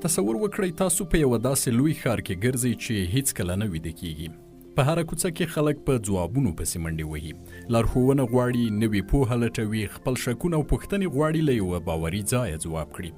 تصور وکړئ تاسو په یو داسې لوی ښار کې ګرځئ چې هیڅ کله نه ویده کیږي. په هره کوڅه کې خلک په ځوابونو پسې منډې وهي، لارښوونه غواړي، نوې پوهه لټوي، خپل شکونه او پوښتنې غواړي له یوه باوري ځایه ځواب کړي.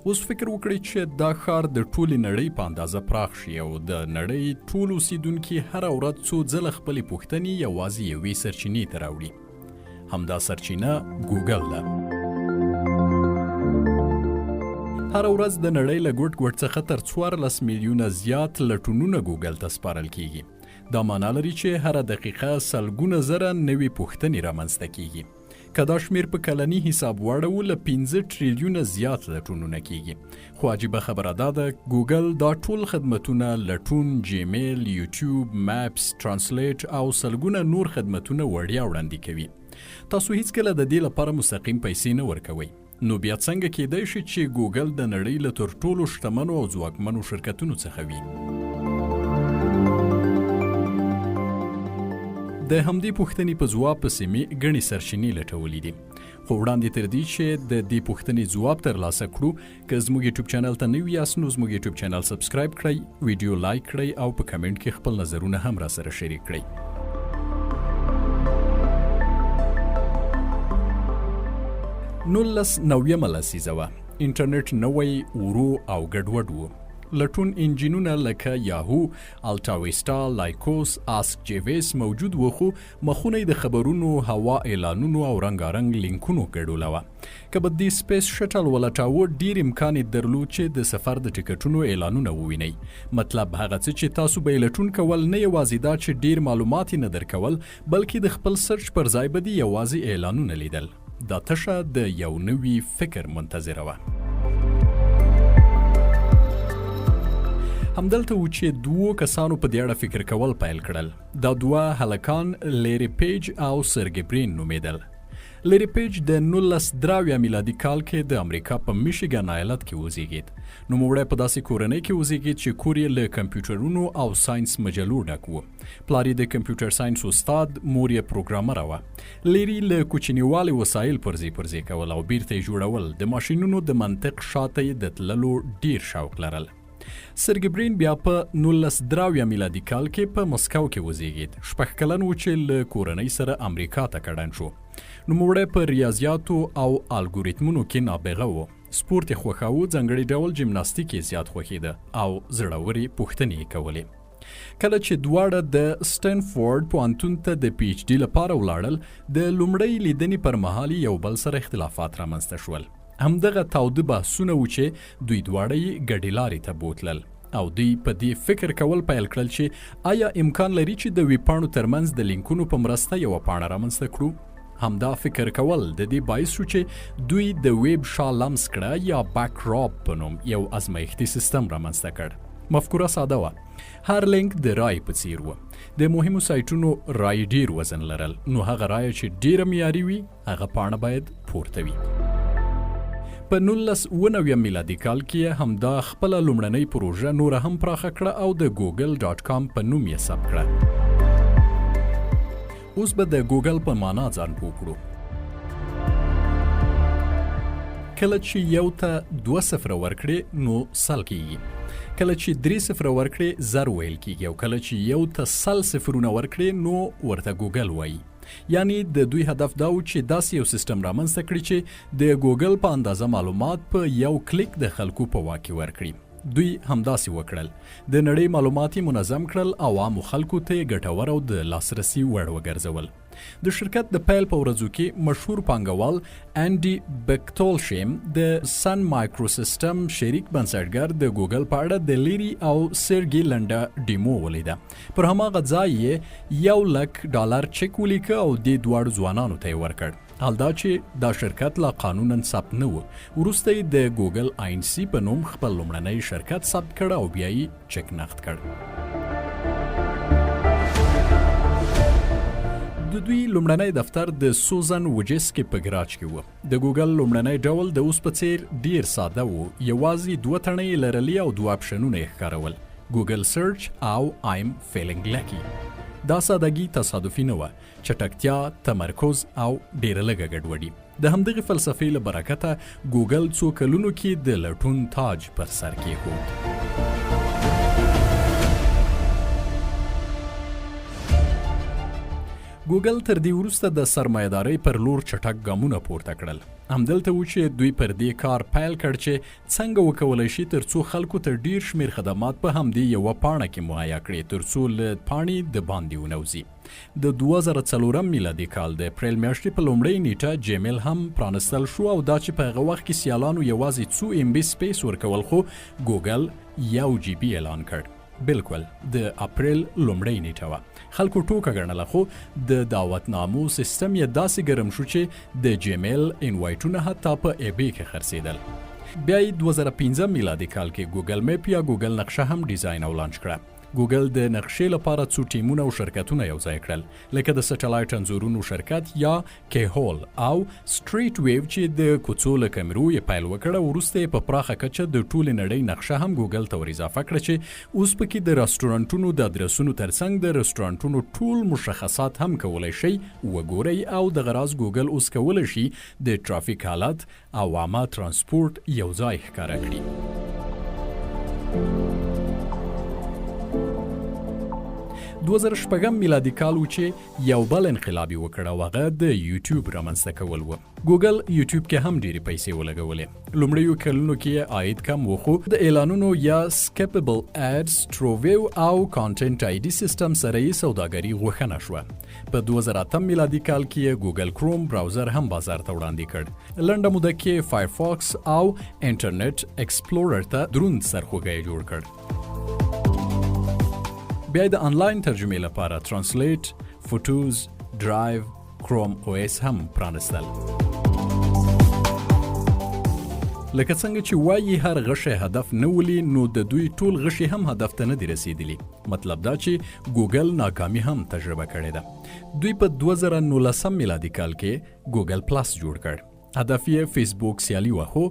اوس فکر وکړئ چې دا ښار د ټولې نړۍ په اندازه پراخ شي او د نړۍ ټول اوسیدونکي هره ورځ څو ځله خپلې پوښتنې یوازې یوې سرچینې ته راوړي. همدا سرچینه ګوګل ده. هر ورځ د نړۍ له ګوټ ګوټ څخه تر 14 میلیونه زیات لټونونه ګوګل ته سپارل کیږي. دا معنا لري چې هره دقیقه سلګونه زره نوې پوښتنې رامنځته کیږي. که دا شمیر په کلني حساب واړوو له 15 ټریلیونه زیات لټونونه کیږي. خو عجیبه خبره دا ده ګوګل دا ټول خدمتونه لټون، جیمیل، یوټیوب، میپس، ترانسلیټ او سلګونه نور خدمتونه وړیا وړاندې کوي. تاسو هیڅکله د دې لپاره مستقیم پیسې نه ورکوئ. نو بیا څنګه کېدای شي چې ګوګل د نړۍ له تر ټولو شتمنو او ځواکمنو شرکتونو څخه وي؟ د همدې پوښتنې په ځواب پسې مې ګڼې سرچینې لټولې دي. خو وړاندې تر دې چې د دې پوښتنې ځواب ترلاسه کړو، که زموږ یوټیوب چینل ته نوي یاست نو زموږ یوټیوب چینل سبسکرایب کړئ، ویډیو لایک کړئ او په کمنټ کې خپل نظرونه هم راسره شریک کړئ. 1990 لسیزه وه. انټرنیټ نوی، ورو او ګډوډ و. لټون انجینونه لکه یاهو، الټاویستا، لایکوس، آسک جیویس موجود و، خو مخونه د خبرونو، هوا اعلانونو او رنګارنګ لینکونو ګډوله وه. که به دې سپیس شټل ولټاوه، ډیر امکان یې درلود چې د سفر د ټکټونو اعلانونه ووینئ. مطلب هغه څه چې تاسو به یې لټون کول، نه یوازې دا چې ډیر معلومات یې نه درکول، بلکې د خپل سرچ پر ځای به دې یوازې اعلانونه لیدل. دا تشه د یو نوي فکر منتظره وه. همدلته و چې دوو کسانو په دې اړه فکر کول پیل کړل. دا دوه هلکان لیری پیج او سرګبرین نومیدل. لیری پیج د 1993 میلادي کال کې د امریکا په میشیګن ایالت کې وزیږید. نوموړی په داسې کورنۍ کې وزیږید چې کور یې له کمپیوټرونو او ساینس مجلو ډک و. پلار یې د کمپیوټر ساینس استاد، مور یې پروګرامره وه. لیری له کوچنیوالي وسایل پرزې کول او بیرته یې جوړول، د ماشینونو د منطق شاته یې د تللو ډیر شوق لرل. سرګبرین بیا په 1993 میلادي کال کې په مسکو کې وزیږید. 6 کلن و چې له کورنۍ سره امریکا ته کډن شو. نوموړی په ریاضیاتو او الګوریتمونو کې نابغه و. سپورت یې خوښاوه، ځانګړي ډول جمناستیک یې زیات خوښېده او زړورې پوښتنې یې کولې. کله چې دواړه د سټنفورډ پوهنتون ته د پی ایچ ډي لپاره ولاړل، د لومړۍ لیدنې پر مهال یو بل سره اختلافات رامنځته شول. همدغه تاوده بحثونه و چې دوی دواړه یې ګډې لارې ته بوتلل او دوی په دې فکر کول پیل کړل چې آیا امکان لري چې د ویبپاڼو ترمنځ د لینکونو په مرسته یوه پاڼه رامنځته کړو. همدا فکر کول د دې باعث شو چې دوی د ویب شا لمس کړه یا باکراپ په نوم یو ازمایښتي سیستم رامنځته کړ. مفکوره ساده وه. هر لینک د رای په څیر و. د مهمو سایټونو رای ډیر وزن لرل، نو هغه رای چې ډیره معیاري وي هغه پاڼه باید پورته وي. په 1990 میلادي کال کې همدا خپله لومړنۍ پروژه نوره هم پراخه کړه او د ګوګل.com په نوم یې ثبت کړه. اوس به د ګوګل په معنا ځان پوه کړو. کله چې یو ته 2 صفره ورکړې نو سل کیږي. کله چې 3 صفره ورکړې زر ویل کیږي، او کله چې یو ته 100 صفرونه ورکړې نو ورته ګوګل وایي. یعنی د دوی هدف دا و چې داسې یو سیستم رامنځته کړي چې د ګوګل په اندازه معلومات په یو کلیک د خلکو په واک کې ورکړي. دوی همداسې وکړل. د نړۍ معلومات یې منظم کړل، عوامو خلکو ته یې ګټور او د لاسرسي وړ وګرځول. د شرکت د پیل په ورځو کې مشهور پانګوال انډي بکتولشیم د سن مایکروسیسټم شریک بنسټګر د ګوګل په اړه د لیری او سرګي لنډه ډیمو ولیده. پر هماغه ځای یې $100,000 چک ولیکه او دې دواړو ځوانانو ته یې ورکړ. حال دا چې دا شرکت لا قانونا ثبت نه و. وروسته یې د ګوګل آینسي په نوم خپل لومړنی شرکت ثبت کړ او بیا یې چک نقد کړ. د دوی لومړنی دفتر د سوزن وجسکي په ګراج کې و. د ګوګل لومړنی ډول د اوس په څیر ډیر ساده و. یوازې 2 تڼۍ لرلې او 2 اپشنونه یې ښکارول: ګوګل سرچ او I'm feeling lucky. دا سادهګي تصادفي نه وه. چټکتیا، تمرکز او ډیره لږه ګډوډي. د همدغې فلسفې له برکته ګوګل څو کلونو کې د لټون تاج پر سر کېښود. ګوګل تر دې وروسته د سرمایه‌دارۍ پر لور چټک ګامونه پورته کړل. همدلته و چې دوی پر دې کار پیل کړ چې څنګه وکولای شي تر څو خلکو ته ډیر شمیر خدمات په همدې یوه پاڼه کې مهیا کړي تر څو له پاڼې د باندې ونوځي. د 2004 میلادي کال د اپریل میاشتې په لومړۍ نیټه جیمیل هم پرانستل شو او دا چې په هغه وخت کې سیالانو یوازې څو MB سپیس ورکول خو ګوګل 1 GB اعلان کړ. بالکل د اپریل لومړۍ نیټه وه. خلکو ټوکه ګڼله خو د دعوتنامو سیستم یې داسې ګرم شو چې د جیمیل انوایټونه حتی په eBay کې خرڅېدل. بیا یې 2015 میلادي کال کې ګوګل میپ یا ګوګل نقشه هم ډیزاین او لانچ کړه. ګوګل د نقشې لپاره څو ټیمونه او شرکتونه یوځای کړل لکه د سټلایټ انځورونو شرکت یا کیهول او سټریټ ویو چې د کوڅو له کیمرو یې پیل وکړه. وروسته یې په پراخه کچه د ټولې نړۍ نقشه هم ګوګل ته ور اضافه کړه چې اوس پکې د رستورانټونو د ادرسونو ترڅنګ د رستورانټونو ټول مشخصات هم کولی شئ وګورئ او دغه راز ګوګل اوس کولی شي د ټرافیک حالت او عامه ترانسپورت یوځای ښکاره کړي. 2006 میلادي کال و چې یو بل انقلاب یې وکړ او هغه د یوټیوب رامنځته کول و. ګوګل یوټیوب کې هم ډېرې پیسې ولګولې. لومړیو کلونو کې یې عاید کم و خو د اعلانونو یا سکیپبل اډز ټروویو او کانټنټ آیډي سیستم سره یې سوداګري غوښنه شوه. په 2008 میلادي کال کې یې ګوګل کروم براوزر هم بازار ته وړاندې کړ. لنډه موده کې فایرفاکس او انټرنیټ ایکسپلورر ته دروند سرخوږی جوړ کړ. بیا د انلاین ترجمې لپاره ترانسلیټ، فوټوز، ډرایو، کروم OS هم پرانستل. لکه څنګه چې وایي هر غشی هدف نه ولي نو د دوی ټول غشي هم هدف ته نه دي رسیدلی. مطلب دا چې ګوګل ناکامي هم تجربه کړې ده. دوی په 2019 میلادي کال کې ګوګل پلاس جوړ کړ. هدف یې فیسبوک سیالي وه خو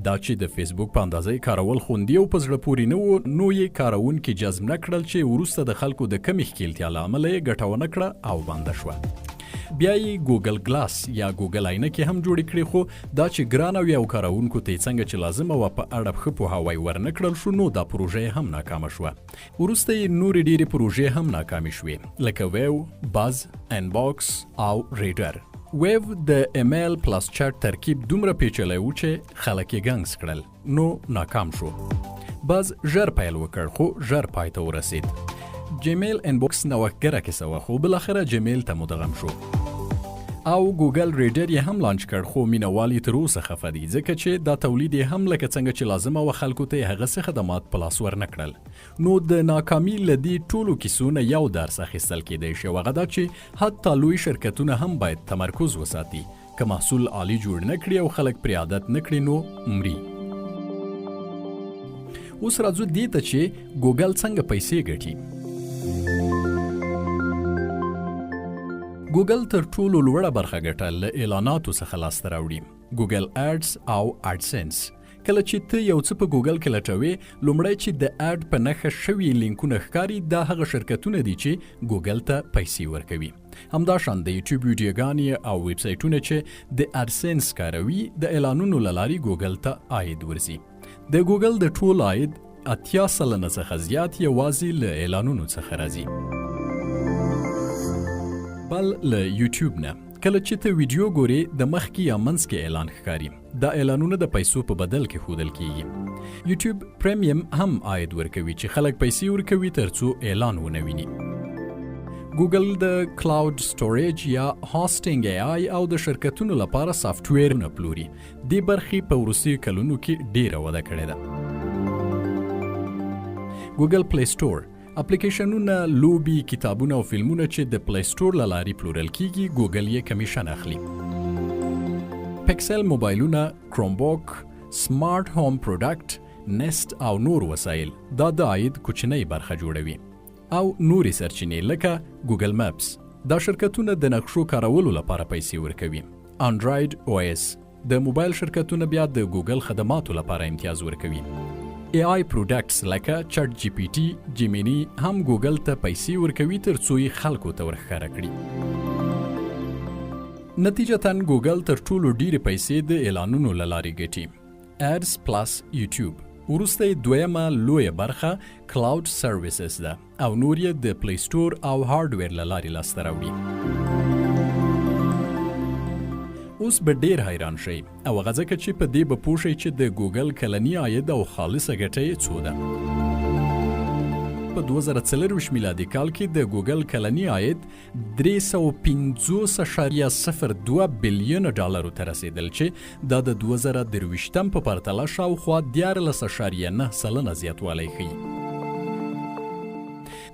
دا چې د فیسبوک په اندازه کارول خوندي او په زړه پورې نه و نو یې کاروونکي جذب نه کړل چې وروسته د خلکو د کمې ښکیلتیا له امله یې ګټه ونه کړه او بنده شوه. بیا یې ګوګل ګلاس یا ګوګل عینکې هم جوړې کړې خو دا چې ګرانه وي او کاروونکو ته یې څنګه چې لازمه وه په اړه ښه پوهاوی ورنه کړل شو نو دا پروژه هم ناکامه شوه. وروسته یې نورې ډېرې پروژې هم ناکامې شوې لکه ویو، باز، انباکس او ریډر. ویو د ایمیل پلاس چټ ترکیب دومره پیچلی و چې خلک یې ګنګس کړل نو ناکام شو. باز ژر پیل وکړ خو ژر پای ته ورسید. جیمیل انباکس نوښتګره کیسه وه خو بالاخره جیمیل ته مدغم شو. او ګوګل ریډر یې هم لانچ کړ خو مینوال یې تر اوسه خفه دي ځکه چې دا تولید یې هم لکه څنګه چې لازمه وه خلکو ته یې هغسې خدمات په لاس ورنه کړل. نو د ناکامي له دې ټولو کیسو نه یو درس اخیستل کیدی شي او هغه دا چې حتی لوی شرکتونه هم باید تمرکز وساتي. که محصول عالی جوړ نه کړي او خلک پرې عادت نه کړي نو مري. اوس راځو دې ته چې ګوګل څنګه پیسې ګټي. ګوګل تر ټولو لوړه برخه ګټه له اعلاناتو څخه لاسته راوړي. ګوګل اډز او اډسنس. کله چې ته یو څه په ګوګل کې لټوې لومړی چې د اډ په نښه شوي لینکونه ښکاري دا هغه شرکتونه دي چې ګوګل ته پیسې ورکوي. همداشان د یوټیوب ویډیوګانې او ویب سایټونه چې د اډسنس کاروي د اعلانونو له لارې ګوګل ته عاید ورځي. د ګوګل د ټول عاید 80% څخه زیات یوازې له اعلانونو څخه راځي. بل له یوټیوب نه کله چې ته ویډیو ګورې د مخکې یا منځ کې اعلان ښکاري. دا اعلانونه د پیسو په بدل کې ښودل کیږي. یوټیوب پریمیم هم عاید ورکوي چې خلک پیسې ورکوي ترڅو اعلان ونه ویني. ګوګل د کلاود سټوریج یا هاستینګ AI او د شرکتونو لپاره سافټویر نه پلوري. دې برخې په وروستیو کلونو کې ډیره وده کړې ده. ګوګل پلی سټور اپلیکیشنونه، لوبي، کتابونه او فلمونه چې د پلی سټور له لارې پلورل کیږي ګوګل یې کمیشن اخلي. پکسل موبایلونه، کرومبوک، سمارټ هوم پروډکټ، نست او نور وسایل دا د عاید کوچنۍ برخه جوړوي. او نورې سرچینې لکه ګوګل میپس دا شرکتونه د نقشو کارولو لپاره پیسې ورکوي. انډراید OS د موبایل شرکتونه بیا د ګوګل خدماتو لپاره امتیاز ورکوي. AI پروډکټس لکه چټ GPT، جیمینی هم ګوګل ته پیسې ورکوي ترڅو یې خلکو ته ورښکاره کړي. نتیجتاً ګوګل تر ټولو ډیرې پیسې د اعلانونو له لارې ګټي. ایډز پلس یوټیوب، وروسته یې دویمه لویه برخه کلاود سرویسز ده او نور یې د پلی سټور او هارډویر له لارې لاسته راوړي. اوس به ډیر حیران شئ او هغه ځکه چې په دې به پوه شئ چې د ګوګل کلني عاید او خالصه ګټه یې څو ده. په 2024 میلادي کال کې د ګوګل کلني عاید 350.02 بلیون ډالرو ته رسیدل چې دا د 2023 په پرتله شاوخوا 14.9% زیاتوالی ښیي.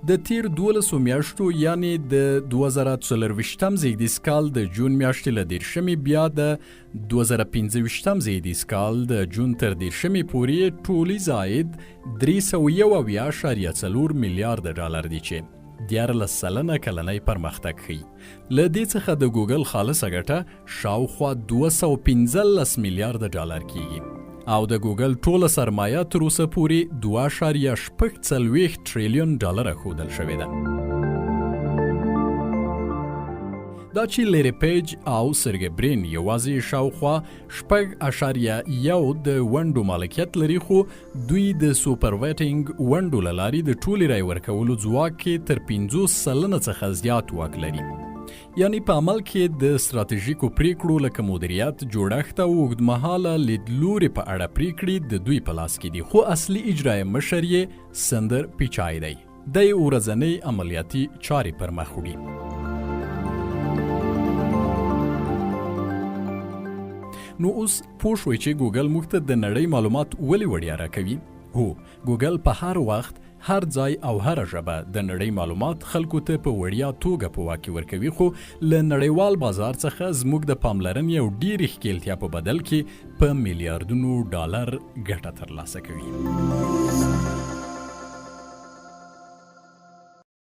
د تیر 12 میاشتو یعنی د 2024 زیږدیز کال د جون میاشتې له 10 بیا د 2025 زیږدیز کال د جون تر 10 پورې ټولیز عاید 301.4 میلیارد ډالر دی چې 14% کلنی پرمختګ ښیي. له دې څخه د ګوګل خالصه ګټه شاوخوا 215 میلیارد ډالر کیږي او د ګوګل ټوله سرمایه تر اوسه پورې 2.4 ټریلیون ډالر ښودل شوې ده. دا چې لیری پیج او سرګی برین یوازې شاوخوا 6.1 د ونډو مالکیت لري، خو دوی د سوپرویټینګ ونډو له لارې د ټولې رای ورکولو ځواک کې تر 50% څخه زیات واک لري. یعنی په عمل کې د ستراتیژیکو پریکړو لکه مدیریت، جوړښت او اوږدمهاله لیدلوري په اړه پریکړې د دوی په لاس کې دي، خو اصلي اجرایي مشر یې سندر پیچای دی. د یې ورځنۍ عملیاتي چارې پر مخ وړي. نو اوس پوه شوئ چې ګوګل موږ ته د نړۍ معلومات ولې وړیا راکوي؟ هو، ګوګل په هر وخت، هر ځای او هر ژبه د نړۍ معلومات خلکو ته په وړیا توګه په واک کې ورکوي، خو له نړیوال بازار څخه زموږ د پاملرنې او ډېرې ښکېلتیا په بدل کې په میلیاردونو ډالر ګټه ترلاسه کوي.